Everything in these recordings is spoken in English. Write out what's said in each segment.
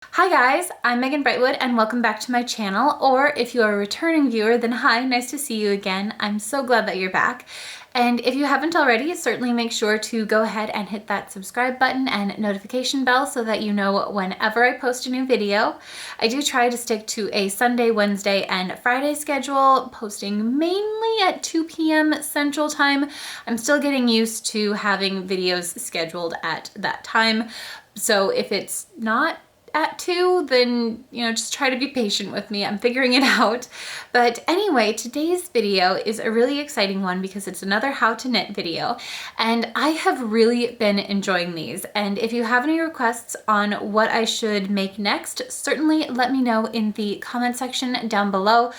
Hi guys, I'm Megan Brightwood and welcome back to my channel, or if you are a returning viewer, then hi, nice to see you again. I'm so glad that you're back. And if you haven't already, certainly make sure to go ahead and hit that subscribe button and notification bell so that you know whenever I post a new video. I do try to stick to a Sunday, Wednesday, and Friday schedule, posting mainly at 2 p.m. Central Time. I'm still getting used to having videos scheduled at that time. So if it's not at 2, then, just try to be patient with me. I'm figuring it out. But anyway, today's video is a really exciting one because it's another how to knit video. And I have really been enjoying these. And if you have any requests on what I should make next, certainly let me know in the comment section down below.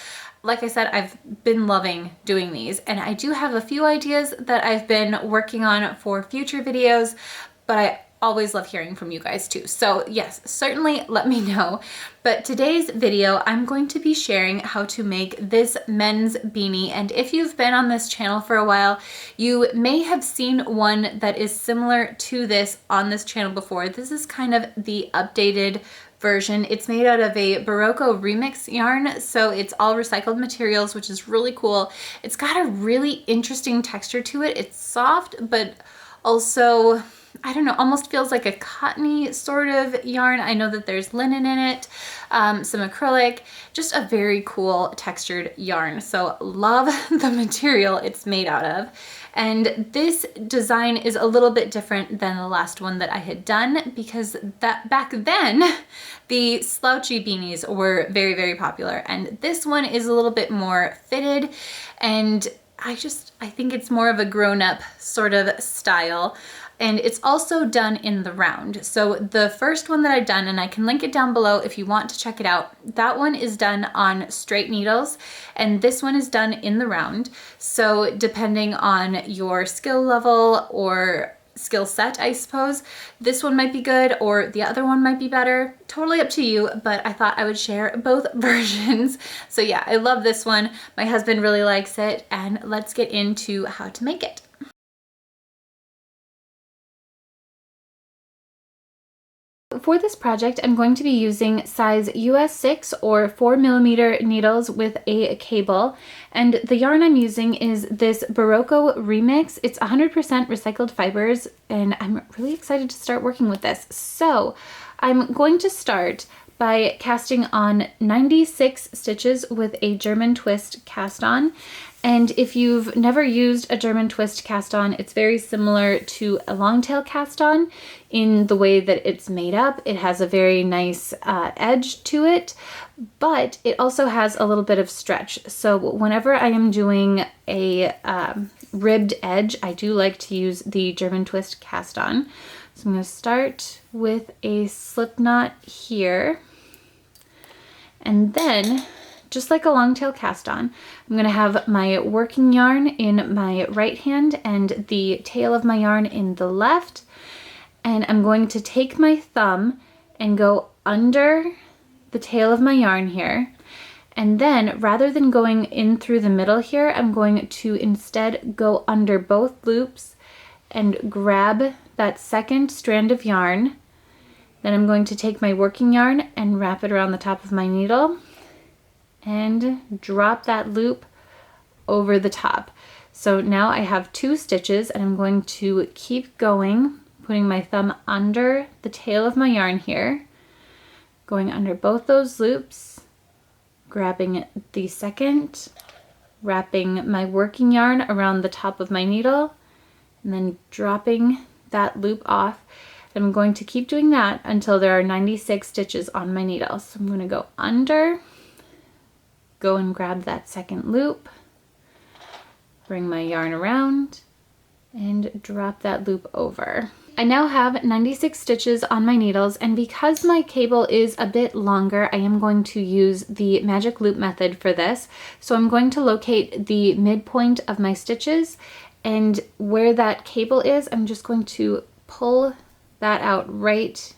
Like I said, I've been loving doing these, and I do have a few ideas that I've been working on for future videos, but I always love hearing from you guys too. So yes, certainly let me know. But today's video, I'm going to be sharing how to make this men's beanie. And if you've been on this channel for a while, you may have seen one that is similar to this on this channel before. This is kind of the updated version. It's made out of a Berroco remix yarn, so it's all recycled materials, which is really cool. It's got a really interesting texture to it. It's soft, but also, I don't know, almost feels like a cottony sort of yarn. I know that there's linen in it, some acrylic, just a very cool textured yarn. So love the material it's made out of. And this design is a little bit different than the last one that I had done because that back then the slouchy beanies were very, very popular. And this one is a little bit more fitted, and I think it's more of a grown-up sort of style. And it's also done in the round. So the first one that I've done, and I can link it down below if you want to check it out, that one is done on straight needles, and this one is done in the round. So depending on your skill level or skill set, I suppose, this one might be good or the other one might be better. Totally up to you, but I thought I would share both versions. So yeah, I love this one. My husband really likes it, and let's get into how to make it. For this project, I'm going to be using size US 6 or 4mm needles with a cable, and the yarn I'm using is this Berroco Remix. It's 100% recycled fibers, and I'm really excited to start working with this. So I'm going to start by casting on 96 stitches with a German twist cast on. And if you've never used a German twist cast on, it's very similar to a long tail cast on in the way that it's made up. It has a very nice edge to it, but it also has a little bit of stretch. So whenever I am doing a ribbed edge, I do like to use the German twist cast on. So I'm going to start with a slip knot here, and then, just like a long tail cast on, I'm going to have my working yarn in my right hand and the tail of my yarn in the left. And I'm going to take my thumb and go under the tail of my yarn here. And then, rather than going in through the middle here, I'm going to instead go under both loops and grab that second strand of yarn. Then I'm going to take my working yarn and wrap it around the top of my needle and drop that loop over the top. So now I have 2 stitches, and I'm going to keep going, putting my thumb under the tail of my yarn here, going under both those loops, grabbing the second, wrapping my working yarn around the top of my needle, and then dropping that loop off. I'm going to keep doing that until there are 96 stitches on my needle. So I'm going to go under, go and grab that second loop, bring my yarn around, and drop that loop over. I now have 96 stitches on my needles, and because my cable is a bit longer, I am going to use the magic loop method for this. So I'm going to locate the midpoint of my stitches, and where that cable is, I'm just going to pull that out right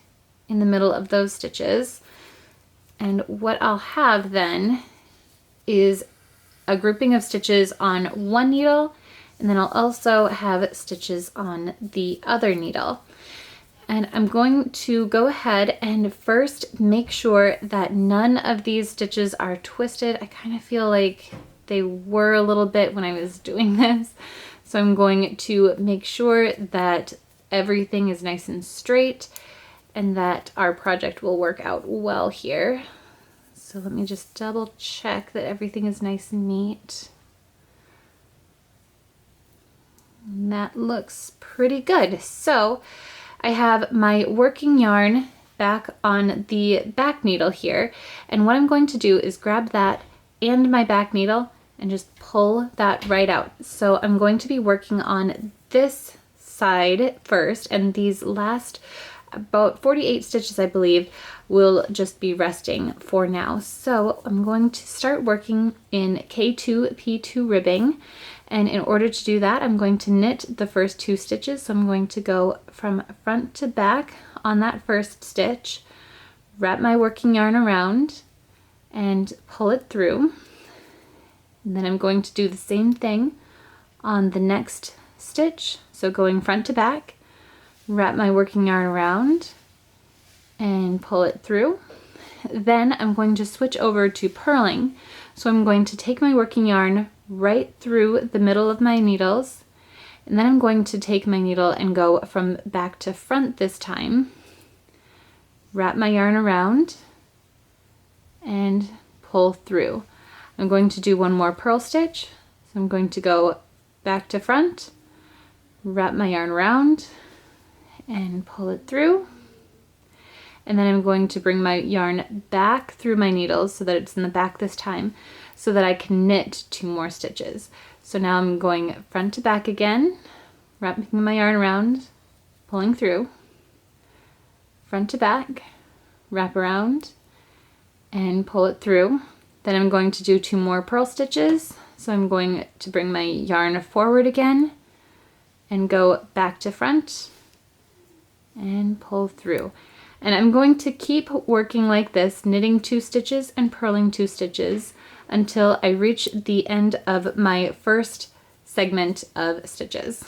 in the middle of those stitches. And what I'll have then is a grouping of stitches on one needle, and then I'll also have stitches on the other needle. And I'm going to go ahead and first make sure that none of these stitches are twisted. I kind of feel like they were a little bit when I was doing this. So I'm going to make sure that everything is nice and straight and that our project will work out well here. So let me just double check that everything is nice and neat. And that looks pretty good. So I have my working yarn back on the back needle here. And what I'm going to do is grab that and my back needle and just pull that right out. So I'm going to be working on this side first, and these last about 48 stitches, I believe, will just be resting for now. So I'm going to start working in K2 P2 ribbing. And in order to do that, I'm going to knit the first 2 stitches. So I'm going to go from front to back on that first stitch, wrap my working yarn around and pull it through. And then I'm going to do the same thing on the next stitch. So going front to back, wrap my working yarn around and pull it through. Then I'm going to switch over to purling. So I'm going to take my working yarn right through the middle of my needles, and then I'm going to take my needle and go from back to front this time, wrap my yarn around and pull through. I'm going to do one more purl stitch. So I'm going to go back to front, wrap my yarn around and pull it through. And then I'm going to bring my yarn back through my needles so that it's in the back this time, so that I can knit 2 more stitches. So now I'm going front to back again, wrapping my yarn around, pulling through, front to back, wrap around, and pull it through. Then I'm going to do 2 more purl stitches. So I'm going to bring my yarn forward again and go back to front and pull through. And I'm going to keep working like this, knitting 2 stitches and purling 2 stitches until I reach the end of my first segment of stitches.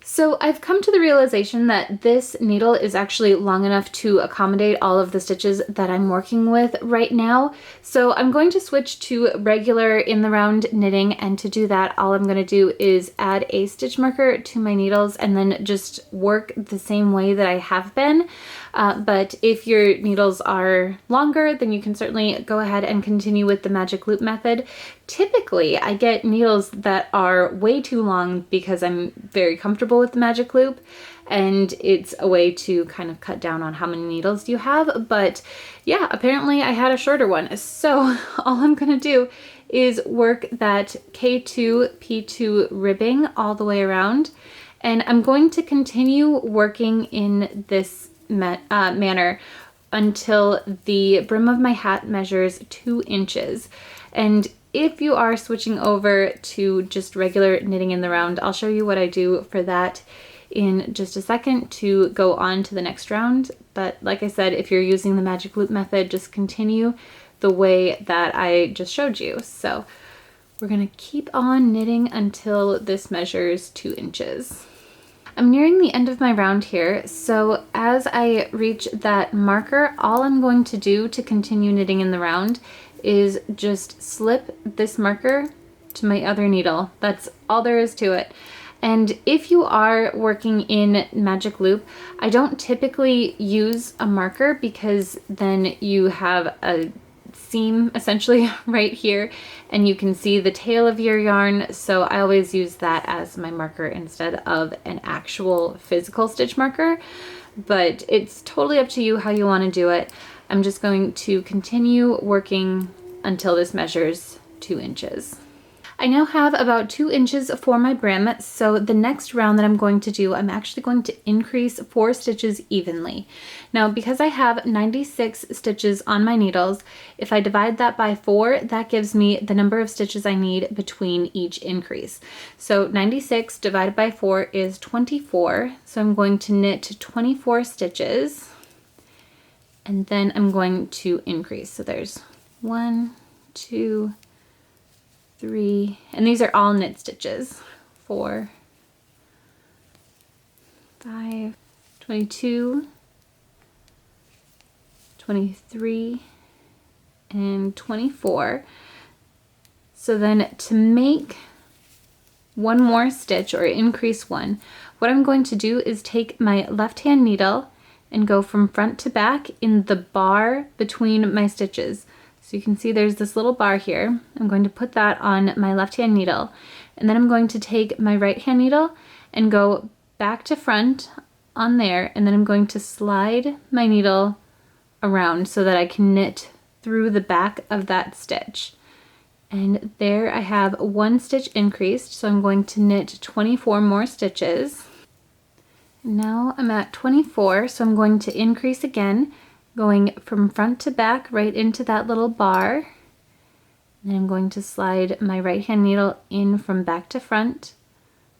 So I've come to the realization that this needle is actually long enough to accommodate all of the stitches that I'm working with right now. So I'm going to switch to regular in the round knitting, and to do that, all I'm going to do is add a stitch marker to my needles and then just work the same way that I have been. But if your needles are longer, then you can certainly go ahead and continue with the magic loop method. Typically, I get needles that are way too long because I'm very comfortable with the magic loop, and it's a way to kind of cut down on how many needles you have. But yeah, apparently I had a shorter one. So all I'm gonna do is work that K2 P2 ribbing all the way around, and I'm going to continue working in this manner until the brim of my hat measures 2 inches. And if you are switching over to just regular knitting in the round, I'll show you what I do for that in just a second to go on to the next round. But like I said, if you're using the magic loop method, just continue the way that I just showed you. So we're gonna keep on knitting until this measures 2 inches. I'm nearing the end of my round here, so as I reach that marker, all I'm going to do to continue knitting in the round is just slip this marker to my other needle. That's all there is to it. And if you are working in magic loop, I don't typically use a marker because then you have a seam essentially right here and you can see the tail of your yarn, so I always use that as my marker instead of an actual physical stitch marker. But it's totally up to you how you want to do it. I'm just going to continue working until this measures 2 inches. I now have about 2 inches for my brim, so the next round that I'm going to do, I'm actually going to increase 4 stitches evenly. Now, because I have 96 stitches on my needles, if I divide that by 4, that gives me the number of stitches I need between each increase. So 96 divided by 4 is 24, so I'm going to knit 24 stitches, and then I'm going to increase. So there's 1, 2, 3, and these are all knit stitches. 4, 5, 22, 23, and 24. So then to make one more stitch or increase one, what I'm going to do is take my left hand needle and go from front to back in the bar between my stitches. So you can see there's this little bar here. I'm going to put that on my left hand needle, and then I'm going to take my right hand needle and go back to front on there, and then I'm going to slide my needle around so that I can knit through the back of that stitch. And there I have one stitch increased, so I'm going to knit 24 more stitches. Now I'm at 24, so I'm going to increase again, going from front to back right into that little bar. Then I'm going to slide my right hand needle in from back to front,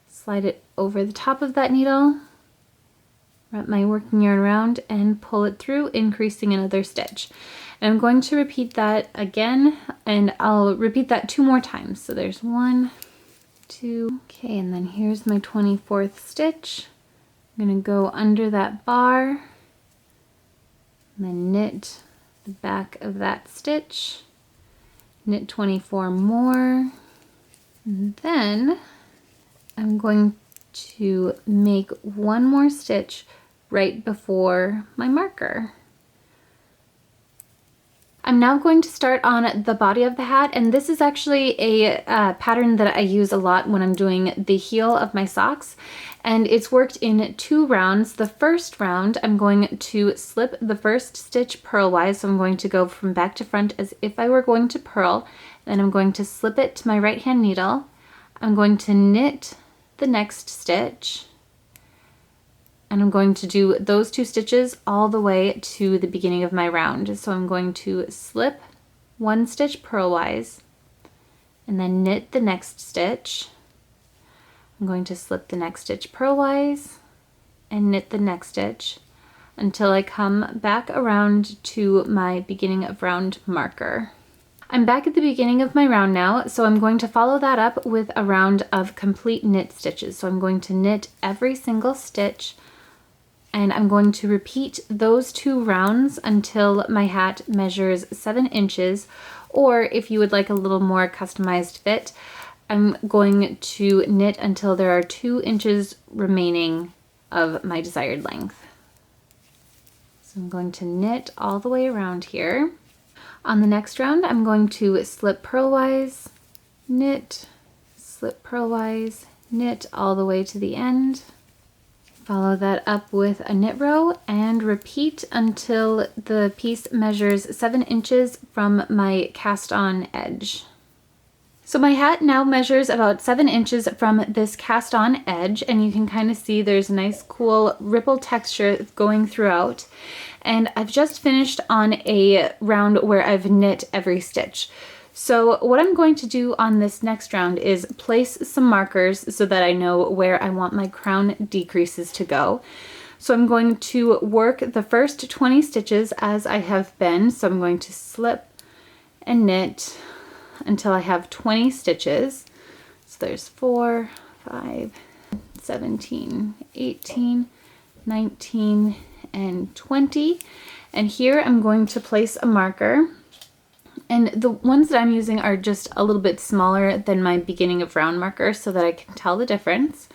slide it over the top of that needle, wrap my working yarn around, and pull it through, increasing another stitch. And I'm going to repeat that again, and I'll repeat that 2 more times. So there's 1, 2, okay, and then here's my 24th stitch. I'm gonna go under that bar, and then knit the back of that stitch, knit 24 more, and then I'm going to make one more stitch right before my marker. I'm now going to start on the body of the hat, and this is actually a pattern that I use a lot when I'm doing the heel of my socks, and it's worked in 2 rounds. The first round I'm going to slip the first stitch purlwise, so I'm going to go from back to front as if I were going to purl, then I'm going to slip it to my right hand needle. I'm going to knit the next stitch, and I'm going to do those 2 stitches all the way to the beginning of my round. So I'm going to slip 1 stitch purlwise and then knit the next stitch. I'm going to slip the next stitch purlwise and knit the next stitch until I come back around to my beginning of round marker. I'm back at the beginning of my round now, so I'm going to follow that up with a round of complete knit stitches. So I'm going to knit every single stitch, and I'm going to repeat those 2 rounds until my hat measures 7 inches, or if you would like a little more customized fit, I'm going to knit until there are 2 inches remaining of my desired length. So I'm going to knit all the way around here. On the next round, I'm going to slip purlwise, knit, slip purlwise, knit all the way to the end. Follow that up with a knit row and repeat until the piece measures 7 inches from my cast on edge. So my hat now measures about 7 inches from this cast on edge, and you can kind of see there's a nice cool ripple texture going throughout. And I've just finished on a round where I've knit every stitch. So what I'm going to do on this next round is place some markers so that I know where I want my crown decreases to go. So I'm going to work the first 20 stitches as I have been. So I'm going to slip and knit until I have 20 stitches. So there's 4, 5, 17, 18, 19, and 20. And here I'm going to place a marker. And the ones that I'm using are just a little bit smaller than my beginning of round marker so that I can tell the difference.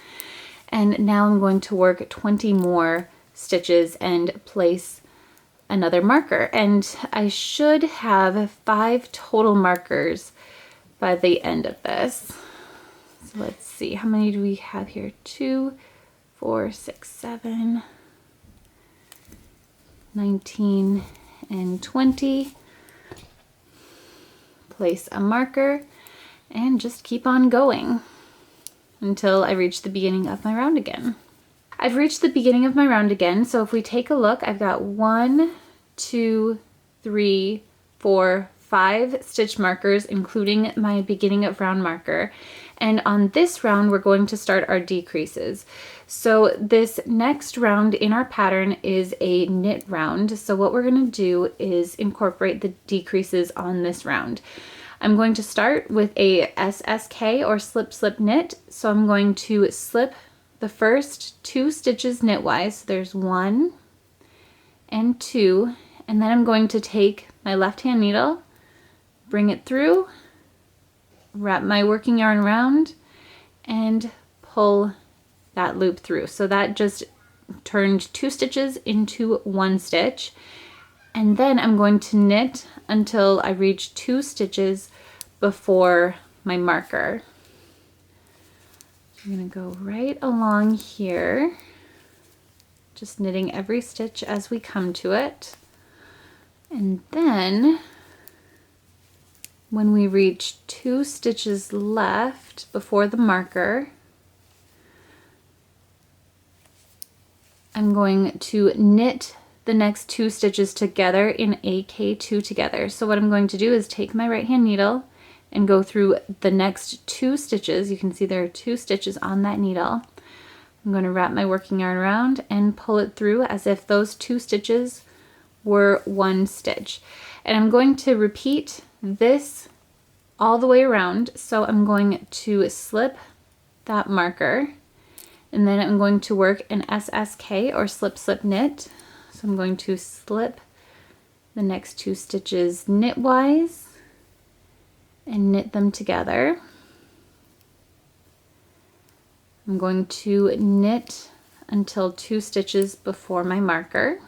And now I'm going to work 20 more stitches and place another marker. And I should have 5 total markers by the end of this. So let's see, how many do we have here? 2, 4, 6, 7, 19, and 20. Place a marker and just keep on going until I reach the beginning of my round again. I've reached the beginning of my round again, so if we take a look, I've got 1, 2, 3, 4, 5 stitch markers, including my beginning of round marker. And on this round, we're going to start our decreases. So this next round in our pattern is a knit round. So what we're going to do is incorporate the decreases on this round. I'm going to start with a SSK or slip slip knit. So I'm going to slip the first 2 stitches knitwise. So there's 1 and 2, and then I'm going to take my left hand needle, bring it through, wrap my working yarn around, and pull that loop through. So that just turned 2 stitches into 1 stitch. And then I'm going to knit until I reach 2 stitches before my marker. I'm going to go right along here, just knitting every stitch as we come to it. And then when we reach 2 stitches left before the marker, I'm going to knit the next 2 stitches together in a K2 together. So what I'm going to do is take my right hand needle and go through the next 2 stitches. You can see there are 2 stitches on that needle. I'm going to wrap my working yarn around and pull it through as if those 2 stitches were 1 stitch. And I'm going to repeat this all the way around. So I'm going to slip that marker, and then I'm going to work an SSK or slip slip knit. So I'm going to slip the next 2 stitches knitwise and knit them together. I'm going to knit until 2 stitches before my marker.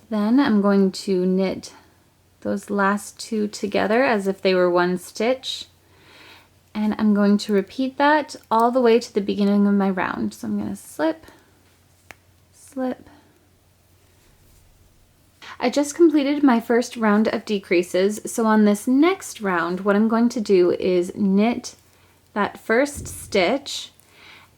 Then I'm going to knit those last 2 together as if they were 1 stitch. And I'm going to repeat that all the way to the beginning of my round. So I'm going to slip, slip. I just completed my first round of decreases. So on this next round, what I'm going to do is knit that first stitch,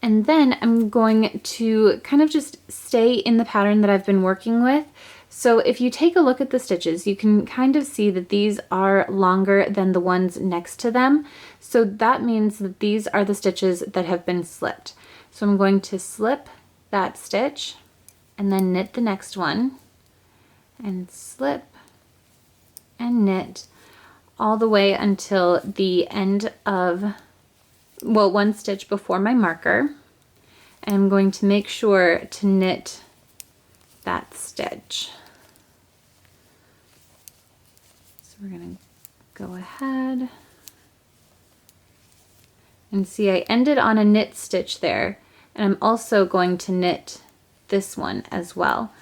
and then I'm going to kind of just stay in the pattern that I've been working with. So if you take a look at the stitches, you can kind of see that these are longer than the ones next to them. So that means that these are the stitches that have been slipped. So I'm going to slip that stitch and then knit the next one and slip and knit all the way until the end of, well, 1 stitch before my marker. And I'm going to make sure to knit that stitch. So we're going to go ahead and see I ended on a knit stitch there, and I'm also going to knit this one as well.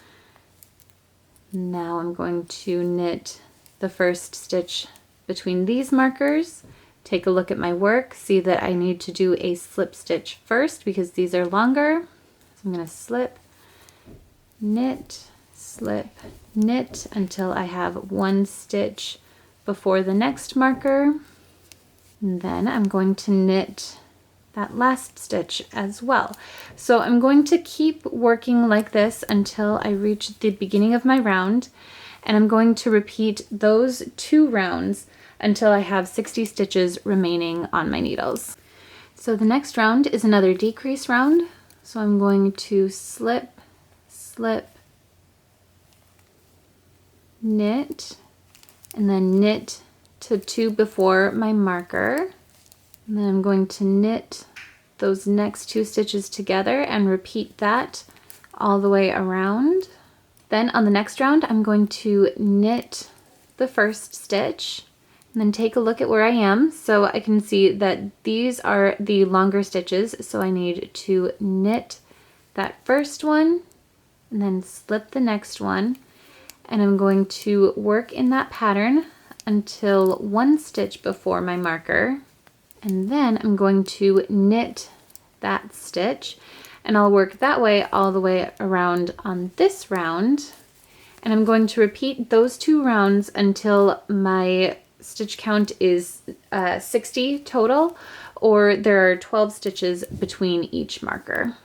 Now I'm going to knit the first stitch between these markers. Take a look at my work, see that I need to do a slip stitch first because these are longer. So I'm going to slip, knit, slip, knit until I have 1 stitch before the next marker. And then I'm going to knit that last stitch as well. So I'm going to keep working like this until I reach the beginning of my round, and I'm going to repeat those 2 rounds until I have 60 stitches remaining on my needles. So the next round is another decrease round. So I'm going to slip, slip, knit, and then knit to 2 before my marker. And then I'm going to knit those next 2 stitches together and repeat that all the way around. Then on the next round, I'm going to knit the first stitch and then take a look at where I am. So I can see that these are the longer stitches. So I need to knit that first one and then slip the next one. And I'm going to work in that pattern until 1 stitch before my marker. And then I'm going to knit that stitch, and I'll work that way all the way around on this round. And I'm going to repeat those 2 rounds until my stitch count is 60 total, or there are 12 stitches between each marker.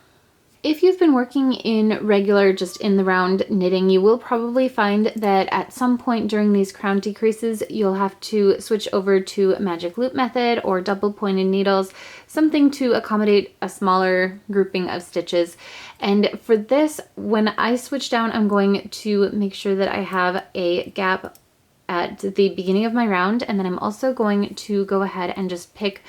If you've been working in regular, just in the round knitting, you will probably find that at some point during these crown decreases, you'll have to switch over to magic loop method or double pointed needles, something to accommodate a smaller grouping of stitches. And for this, when I switch down, I'm going to make sure that I have a gap at the beginning of my round, and then I'm also going to go ahead and just pick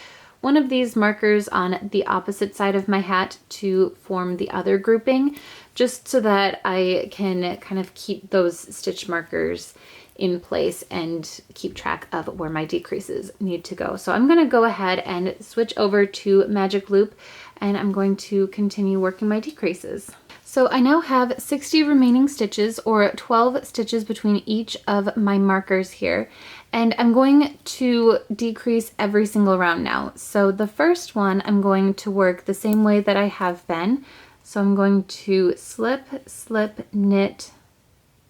one of these markers on the opposite side of my hat to form the other grouping, just so that I can kind of keep those stitch markers in place and keep track of where my decreases need to go. So I'm going to go ahead and switch over to Magic Loop, and I'm going to continue working my decreases. So I now have 60 remaining stitches, or 12 stitches between each of my markers here, and I'm going to decrease every single round now. So the first one I'm going to work the same way that I have been. So I'm going to slip, slip, knit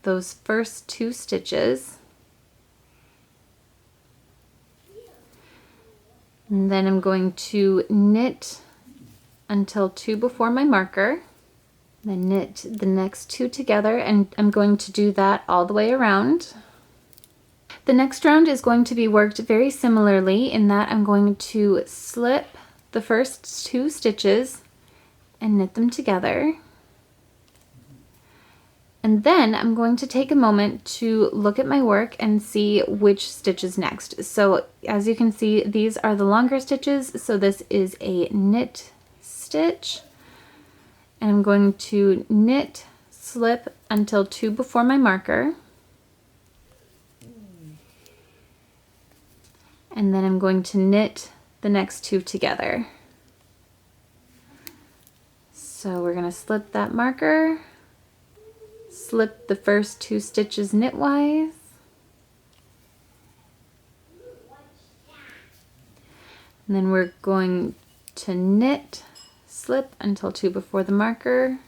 those first 2 stitches, and then I'm going to knit until 2 before my marker, then knit the next 2 together, and I'm going to do that all the way around. The next round is going to be worked very similarly in that I'm going to slip the first 2 stitches and knit them together. And then I'm going to take a moment to look at my work and see which stitch is next. So as you can see, these are the longer stitches. So this is a knit stitch. And I'm going to knit, slip until 2 before my marker. And then I'm going to knit the next 2 together. So we're going to slip that marker, slip the first 2 stitches knitwise, and then we're going to knit, slip until 2 before the marker,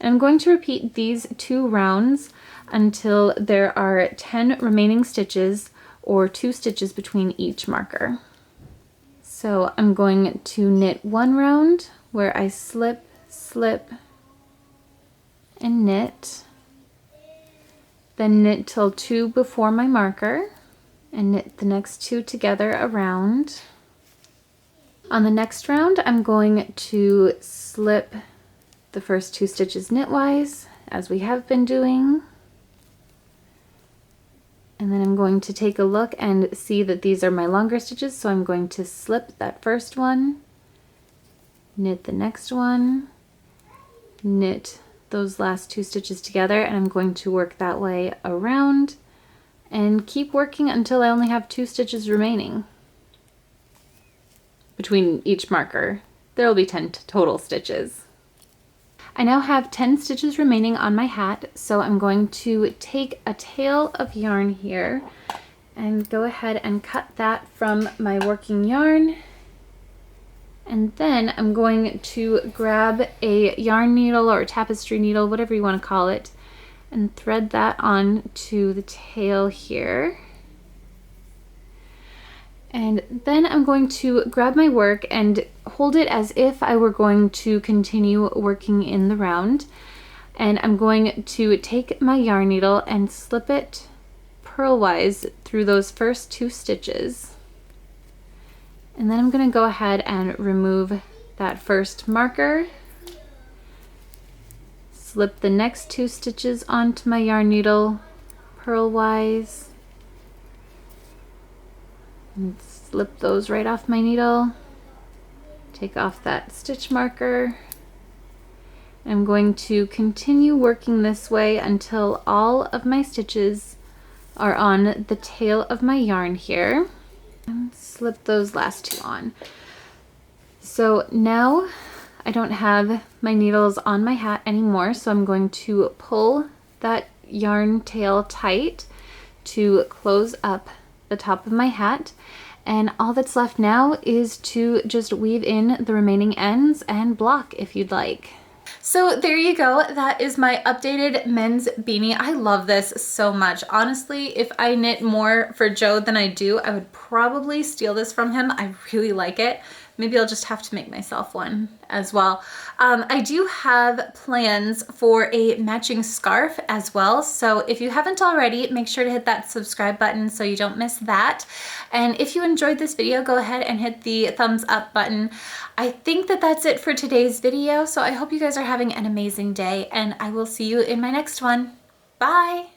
and I'm going to repeat these 2 rounds until there are 10 remaining stitches, or 2 stitches between each marker. So I'm going to knit 1 round where I slip, slip, and knit, then knit till 2 before my marker, and knit the next 2 together around. On the next round, I'm going to slip the first 2 stitches knitwise, as we have been doing, and then I'm going to take a look and see that these are my longer stitches, so I'm going to slip that first one, knit the next one, knit those last 2 stitches together, and I'm going to work that way around and keep working until I only have 2 stitches remaining between each marker. There will be 10 total stitches. I now have 10 stitches remaining on my hat, so I'm going to take a tail of yarn here and go ahead and cut that from my working yarn. And then I'm going to grab a yarn needle or a tapestry needle, whatever you want to call it, and thread that on to the tail here. And then I'm going to grab my work and hold it as if I were going to continue working in the round. And I'm going to take my yarn needle and slip it purlwise through those first 2 stitches. And then I'm going to go ahead and remove that first marker, slip the next 2 stitches onto my yarn needle purlwise, and slip those right off my needle, take off that stitch marker. I'm going to continue working this way until all of my stitches are on the tail of my yarn here. And slip those last 2 on. So now I don't have my needles on my hat anymore, so I'm going to pull that yarn tail tight to close up the top of my hat, and all that's left now is to just weave in the remaining ends and block if you'd like. So there you go. That is my updated men's beanie. I love this so much. Honestly, if I knit more for Joe than I do, I would probably steal this from him. I really like it. Maybe I'll just have to make myself one as well. I do have plans for a matching scarf as well. So if you haven't already, make sure to hit that subscribe button so you don't miss that. And if you enjoyed this video, go ahead and hit the thumbs up button. I think that that's it for today's video. So I hope you guys are having an amazing day, and I will see you in my next one. Bye.